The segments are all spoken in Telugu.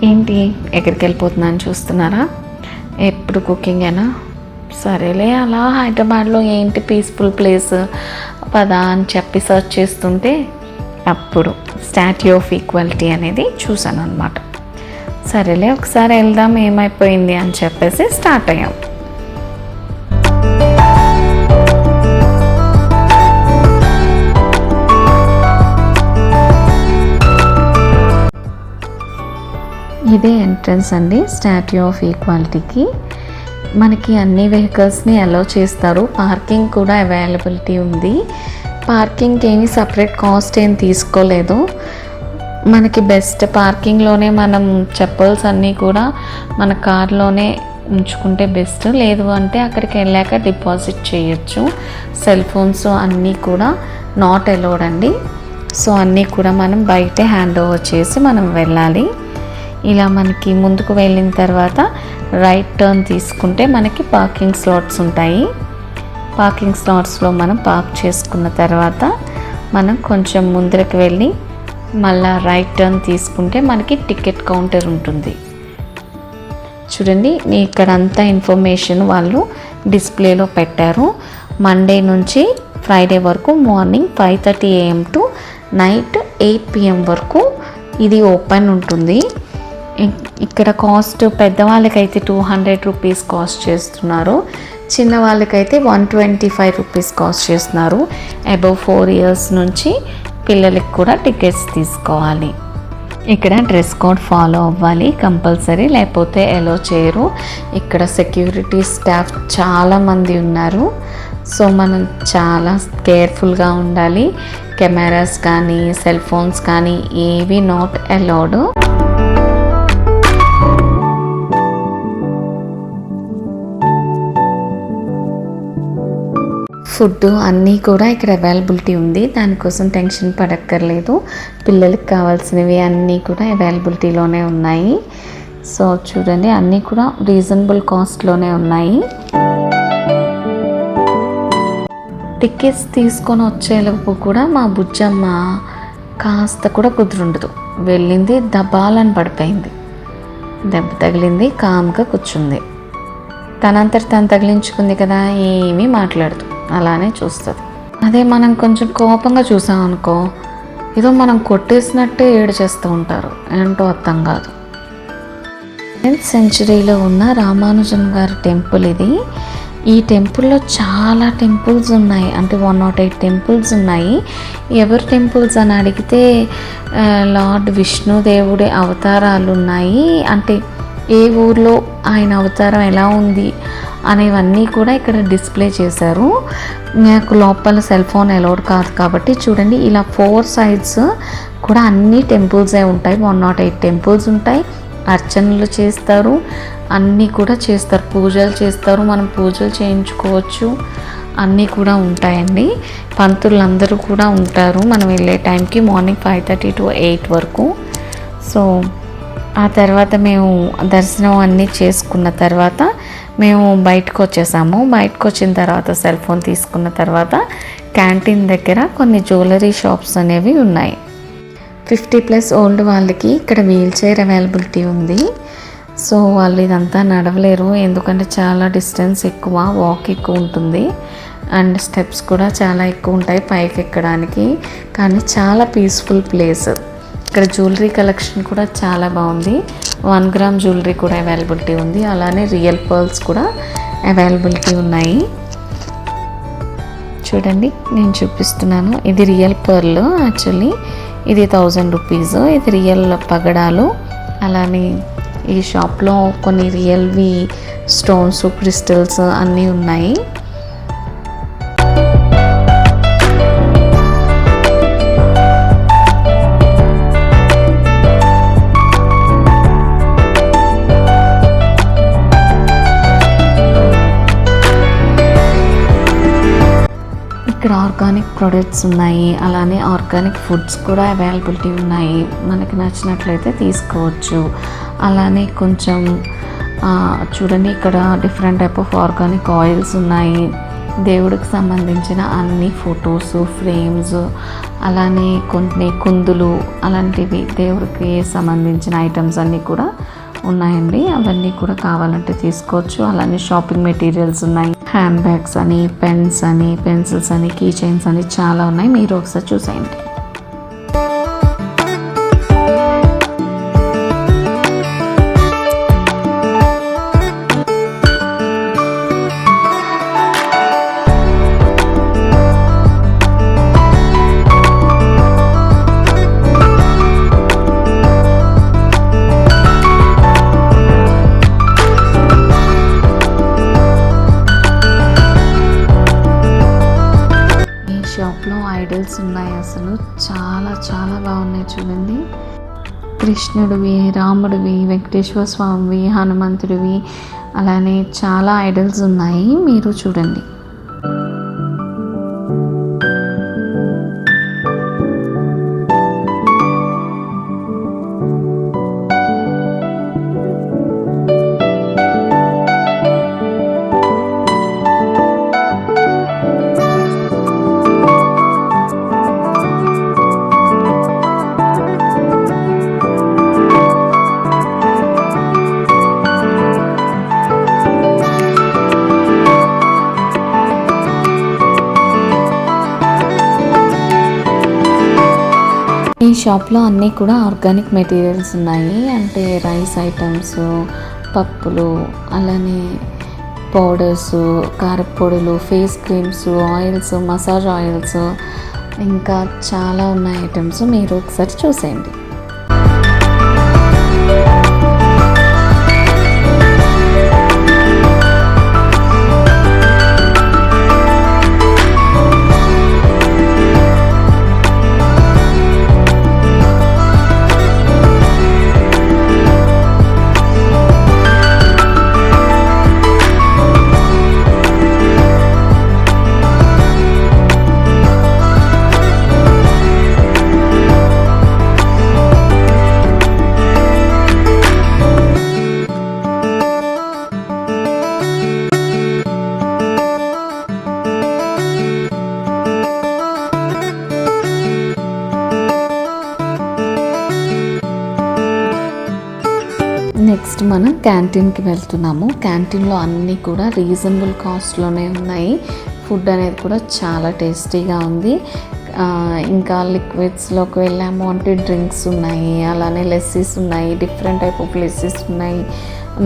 ఏంటి ఎక్కడికి వెళ్ళిపోతున్నాను చూస్తున్నారా? ఎప్పుడు కుకింగేనా? సరేలే, అలా హైదరాబాద్లో ఏంటి పీస్ఫుల్ ప్లేస్ పదా అని చెప్పి సర్చ్ చేస్తుంటే అప్పుడు స్టాట్యూ ఆఫ్ ఈక్వాలిటీ అనేది చూసాను అనమాట. సరేలే ఒకసారి వెళ్దాం ఏమైపోయింది అని చెప్పేసి స్టార్ట్ అయ్యాం. ఇదే ఎంట్రన్స్ అండి స్టాట్యూ ఆఫ్ ఈక్వాలిటీకి. మనకి అన్ని వెహికల్స్ని అలౌ చేస్తారు, పార్కింగ్ కూడా అవైలబిలిటీ ఉంది. పార్కింగ్కి ఏమి సపరేట్ కాస్ట్ ఏం తీసుకోలేదు. మనకి బెస్ట్ పార్కింగ్లోనే మనం చెప్పల్స్ అన్నీ కూడా మన కార్లోనే ఉంచుకుంటే బెస్ట్. లేదు అంటే అక్కడికి వెళ్ళాక డిపాజిట్ చేయొచ్చు. సెల్ ఫోన్స్ అన్నీ కూడా నాట్ అలౌడ్ అండి. సో అన్నీ కూడా మనం బయటే హ్యాండ్ ఓవర్ చేసి మనం వెళ్ళాలి. ఇలా మనకి ముందుకు వెళ్ళిన తర్వాత రైట్ టర్న్ తీసుకుంటే మనకి పార్కింగ్ స్లాట్స్ ఉంటాయి. పార్కింగ్ స్లాట్స్లో మనం పార్క్ చేసుకున్న తర్వాత మనం కొంచెం ముందరకు వెళ్ళి మళ్ళీ రైట్ టర్న్ తీసుకుంటే మనకి టికెట్ కౌంటర్ ఉంటుంది. చూడండి, ఇక్కడ అంతా ఇన్ఫర్మేషన్ వాళ్ళు డిస్ప్లేలో పెట్టారు. మండే నుంచి ఫ్రైడే వరకు morning 5:30 AM to night 8 PM వరకు ఇది ఓపెన్ ఉంటుంది. ఇక్కడ కాస్ట్ పెద్దవాళ్ళకైతే 200 రూపీస్ కాస్ట్ చేస్తున్నారు, చిన్న వాళ్ళకైతే 125 రూపీస్ కాస్ట్ చేస్తున్నారు. అబవ్ 4 years నుంచి పిల్లలకి కూడా టికెట్స్ తీసుకోవాలి. ఇక్కడ డ్రెస్ కోడ్ ఫాలో అవ్వాలి కంపల్సరీ, లేకపోతే అలో చేయరు. ఇక్కడ సెక్యూరిటీ స్టాఫ్ చాలామంది ఉన్నారు. సో మనం చాలా కేర్ఫుల్గా ఉండాలి. కెమెరాస్ కానీ సెల్ ఫోన్స్ కానీ ఏవి నాట్ అలౌడ్. ఫుడ్ అన్నీ కూడా ఇక్కడ అవైలబిలిటీ ఉంది, దానికోసం టెన్షన్ పడక్కర్లేదు. పిల్లలకి కావాల్సినవి అన్నీ కూడా అవైలబిలిటీలోనే ఉన్నాయి. సో చూడండి, అన్నీ కూడా రీజనబుల్ కాస్ట్లోనే ఉన్నాయి. టికెట్స్ తీసుకొని వచ్చేలోపు కూడా మా బుజ్జమ్మ కాస్త కూడా కుదురుండదు, వెళ్ళింది దబాలని పడిపోయింది. దెబ్బ తగిలింది, కామ్గా కూర్చుంది. తనంతట తను తగిలించుకుంది కదా, ఏమీ మాట్లాడదు, అలానే చూస్తుంది. అదే మనం కొంచెం కోపంగా చూసామనుకో, ఏదో మనం కొట్టేసినట్టే ఏడు చేస్తూ ఉంటారు, ఏంటో అర్థం కాదు. 10th centuryలో ఉన్న రామానుజన్ గారి టెంపుల్ ఇది. ఈ టెంపుల్లో చాలా టెంపుల్స్ ఉన్నాయి, అంటే 108 టెంపుల్స్ ఉన్నాయి. ఎవరు టెంపుల్స్ అని అడిగితే లార్డ్ విష్ణుదేవుడి అవతారాలు ఉన్నాయి. అంటే ఏ ఊర్లో ఆయన అవతారం ఎలా ఉంది అనేవన్నీ కూడా ఇక్కడ డిస్ప్లే చేశారు. నాకు లోపల సెల్ ఫోన్ అలౌడ్ కాదు కాబట్టి చూడండి, ఇలా 4 sides కూడా అన్ని టెంపుల్సే ఉంటాయి. 108 టెంపుల్స్ ఉంటాయి. అర్చనలు చేస్తారు, అన్నీ కూడా చేస్తారు, పూజలు చేస్తారు, మనం పూజలు చేయించుకోవచ్చు, అన్నీ కూడా ఉంటాయండి. పంతులందరూ కూడా ఉంటారు మనం వెళ్ళే టైంకి, మార్నింగ్ 5:30 to 8 వరకు. సో ఆ తర్వాత మేము దర్శనం అన్నీ చేసుకున్న తర్వాత మేము బయటకు వచ్చేసాము. బయటకు వచ్చిన తర్వాత సెల్ ఫోన్ తీసుకున్న తర్వాత క్యాంటీన్ దగ్గర కొన్ని జ్యువెలరీ షాప్స్ అనేవి ఉన్నాయి. 50+ ఓల్డ్ వాళ్ళకి ఇక్కడ వీల్ చైర్ అవైలబిలిటీ ఉంది. సో వాళ్ళు ఇదంతా నడవలేరు, ఎందుకంటే చాలా డిస్టెన్స్ ఎక్కువ, వాక్ ఎక్కువ ఉంటుంది అండ్ స్టెప్స్ కూడా చాలా ఎక్కువ ఉంటాయి పైకి ఎక్కడానికి. కానీ చాలా పీస్ఫుల్ ప్లేస్. ఇక్కడ జ్యువెలరీ కలెక్షన్ కూడా చాలా బాగుంది. 1 gram జ్యువెలరీ కూడా అవైలబిలిటీ ఉంది, అలానే రియల్ పర్ల్స్ కూడా అవైలబిలిటీ ఉన్నాయి. చూడండి, నేను చూపిస్తున్నాను. ఇది రియల్ పర్ల్, యాక్చువల్లీ ఇది 1000 రూపీస్. ఇది రియల్ పగడాలు. అలానే ఈ షాప్లో కొన్ని రియల్వి స్టోన్స్, క్రిస్టల్స్ అన్నీ ఉన్నాయి. ఇక్కడ ఆర్గానిక్ ప్రొడక్ట్స్ ఉన్నాయి, అలానే ఆర్గానిక్ ఫుడ్స్ కూడా అవైలబిలిటీ ఉన్నాయి. మనకి నచ్చినట్లయితే తీసుకోవచ్చు. అలానే కొంచెం చూడండి, ఇక్కడ different type of organic oils ఉన్నాయి. దేవుడికి సంబంధించిన అన్ని ఫొటోస్, ఫ్రేమ్స్ అలానే కొన్ని కుందులు అలాంటివి దేవుడికి సంబంధించిన ఐటమ్స్ అన్నీ కూడా ఉన్నాయండి. అవన్నీ కూడా కావాలంటే తీసుకోవచ్చు. అలానే షాపింగ్ మెటీరియల్స్ ఉన్నాయి. హ్యాండ్ బ్యాగ్స్ అని, పెన్స్ అని, పెన్సిల్స్ అని, కీ చైన్స్ అని చాలా ఉన్నాయి. మీరు ఒకసారి చూసేయండి. షాప్లో ఐడల్స్ ఉన్నాయి. అసలు చాలా చాలా బాగున్నాయి చూడండి. కృష్ణుడివి, రాముడివి, వెంకటేశ్వర స్వామివి, హనుమంతుడివి, అలానే చాలా ఐడల్స్ ఉన్నాయి. మీరు చూడండి. ఈ షాప్లో అన్నీ కూడా ఆర్గానిక్ మెటీరియల్స్ ఉన్నాయి. అంటే రైస్ ఐటమ్స్, పప్పులు, అలానే పౌడర్స్, కారపొడులు, face creams, oils, massage oils, ఇంకా చాలా ఉన్నాయి ఐటమ్స్. మీరు ఒకసారి చూసేయండి. నెక్స్ట్ మనం క్యాంటీన్కి వెళ్తున్నాము. క్యాంటీన్లో అన్నీ కూడా రీజనబుల్ కాస్ట్లోనే ఉన్నాయి. ఫుడ్ అనేది కూడా చాలా టేస్టీగా ఉంది. ఇంకా లిక్విడ్స్లోకి వెళ్ళాము అంటే డ్రింక్స్ ఉన్నాయి, అలానే లెస్సీస్ ఉన్నాయి, డిఫరెంట్ టైప్ ఆఫ్ లెస్సీస్ ఉన్నాయి.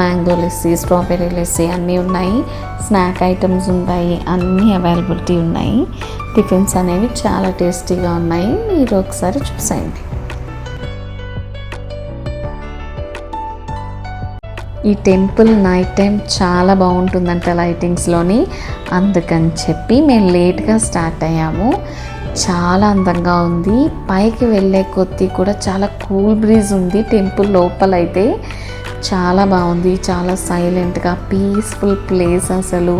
మ్యాంగో లెస్సీ, స్ట్రాబెర్రీ లెస్సీ అన్నీ ఉన్నాయి. స్నాక్ ఐటమ్స్ ఉన్నాయి, అన్నీ అవైలబిలిటీ ఉన్నాయి. టిఫిన్స్ అనేవి చాలా టేస్టీగా ఉన్నాయి. మీరు ఒకసారి చూసేయండి. ఈ టెంపుల్ నైట్ టైం చాలా బాగుంటుందంట లైటింగ్స్లోని. అందుకని చెప్పి మేము లేట్గా స్టార్ట్ అయ్యాము. చాలా అందంగా ఉంది. పైకి వెళ్ళే కొద్దీ కూడా చాలా కూల్ బ్రీజ్ ఉంది. టెంపుల్ లోపలైతే చాలా బాగుంది. చాలా సైలెంట్గా పీస్ఫుల్ ప్లేస్. అసలు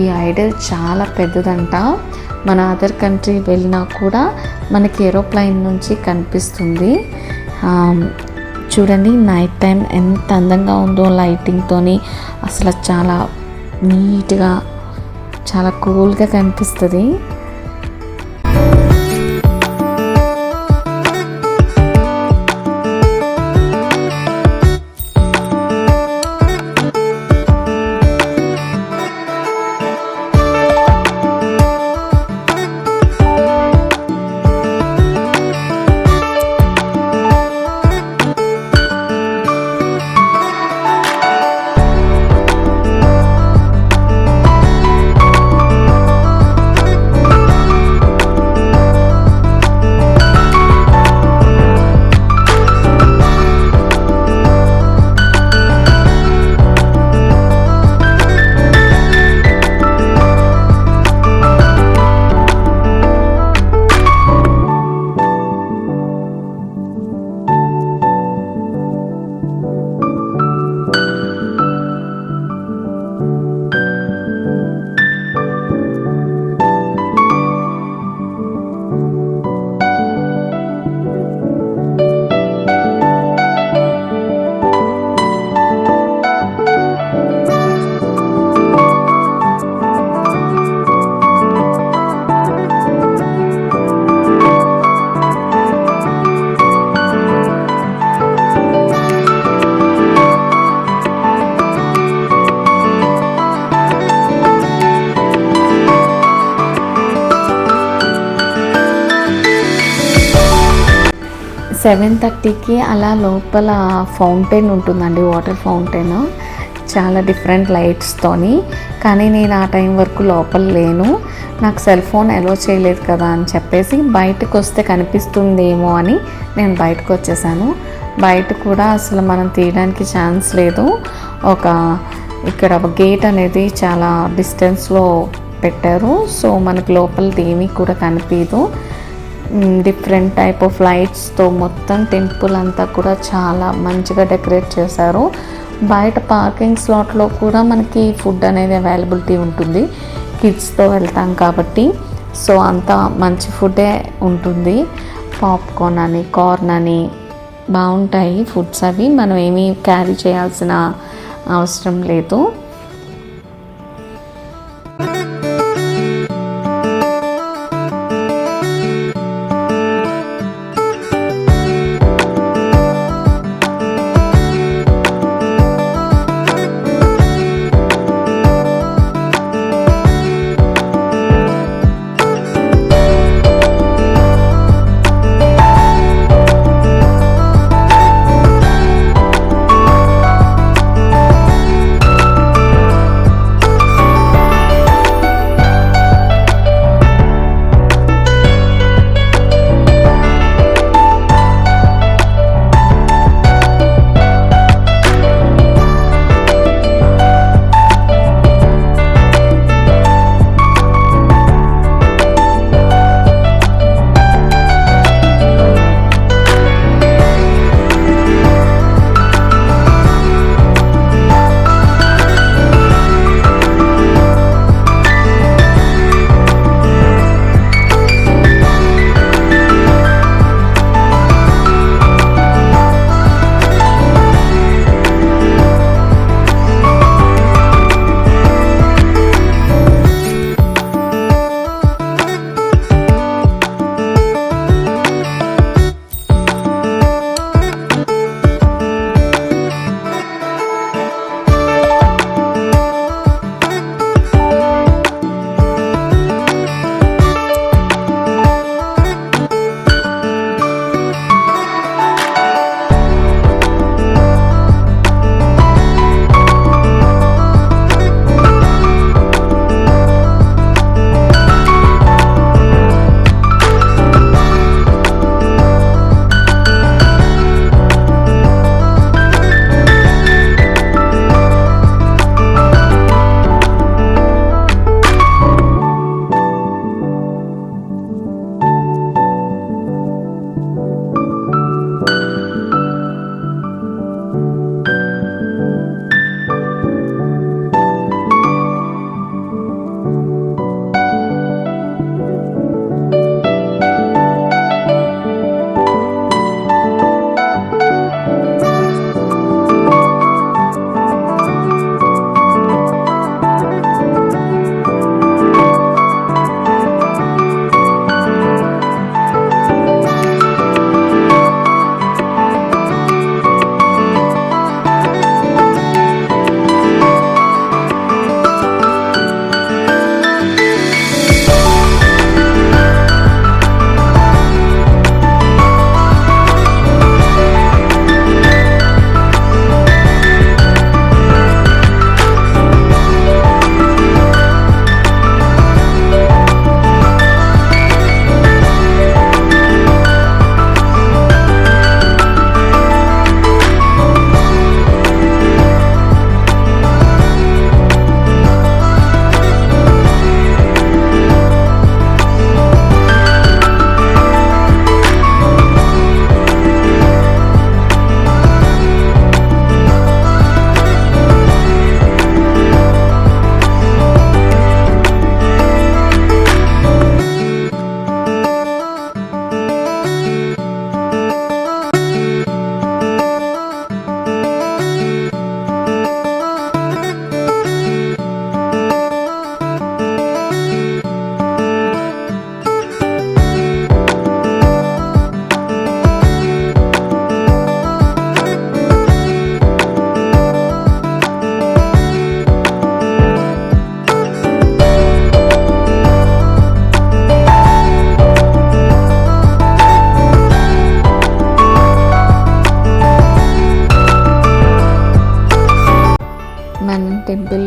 ఈ ఐడల్ చాలా పెద్దదంట. మన అదర్ కంట్రీ వెళ్ళినా కూడా మనకి ఏరోప్లేన్ నుంచి కనిపిస్తుంది. చూడండి నైట్ టైం ఎంత అందంగా ఉందో లైటింగ్తోని. అసలు చాలా నీట్గా, చాలా కూల్గా కనిపిస్తుంది. 7:30కి అలా లోపల ఫౌంటైన్ ఉంటుందండి, వాటర్ ఫౌంటైన్, చాలా డిఫరెంట్ లైట్స్తోని. కానీ నేను ఆ టైం వరకు లోపల లేను, నాకు సెల్ ఫోన్ అలో చేయలేదు కదా అని చెప్పేసి బయటకు వస్తే కనిపిస్తుందేమో అని నేను బయటకు వచ్చేసాను. బయట కూడా అసలు మనం తీయడానికి ఛాన్స్ లేదు. ఇక్కడ గేట్ అనేది చాలా డిస్టెన్స్లో పెట్టారు, సో మనకు లోపలది ఏమీ కూడా కనిపించదు. డిఫరెంట్ టైప్ ఆఫ్ లైట్స్తో మొత్తం టెంపుల్ అంతా కూడా చాలా మంచిగా డెకరేట్ చేశారు. బయట పార్కింగ్ స్లాట్లో కూడా మనకి ఫుడ్ అనేది అవైలబిలిటీ ఉంటుంది, కిడ్స్తో వెళ్తాం కాబట్టి. సో అంతా మంచి ఫుడ్డే ఉంటుంది, పాప్కార్న్ అని, కార్న్ అని బాగుంటాయి ఫుడ్స్. అవి మనం ఏమీ క్యారీ చేయాల్సిన అవసరం లేదు.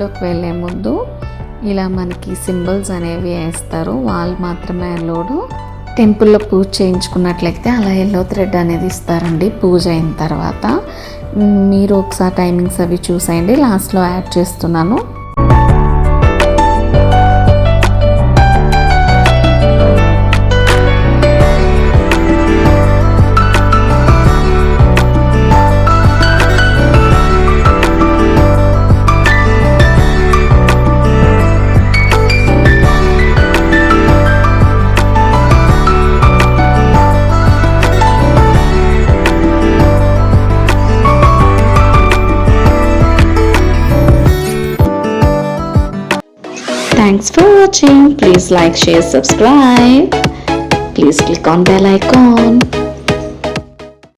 టెంపుల్లోకి వెళ్ళే ముందు ఇలా మనకి సింబల్స్ అనేవి వేస్తారు, వాళ్ళు మాత్రమే అలోడు. టెంపుల్లో పూజ చేయించుకున్నట్లయితే అలా ఎల్లో థ్రెడ్ అనేది ఇస్తారండి పూజ అయిన తర్వాత. మీరు ఒకసారి టైమింగ్స్ అవి చూసేయండి, లాస్ట్లో యాడ్ చేస్తున్నాను. Thanks for watching. Please like, share, subscribe. Please click on bell icon.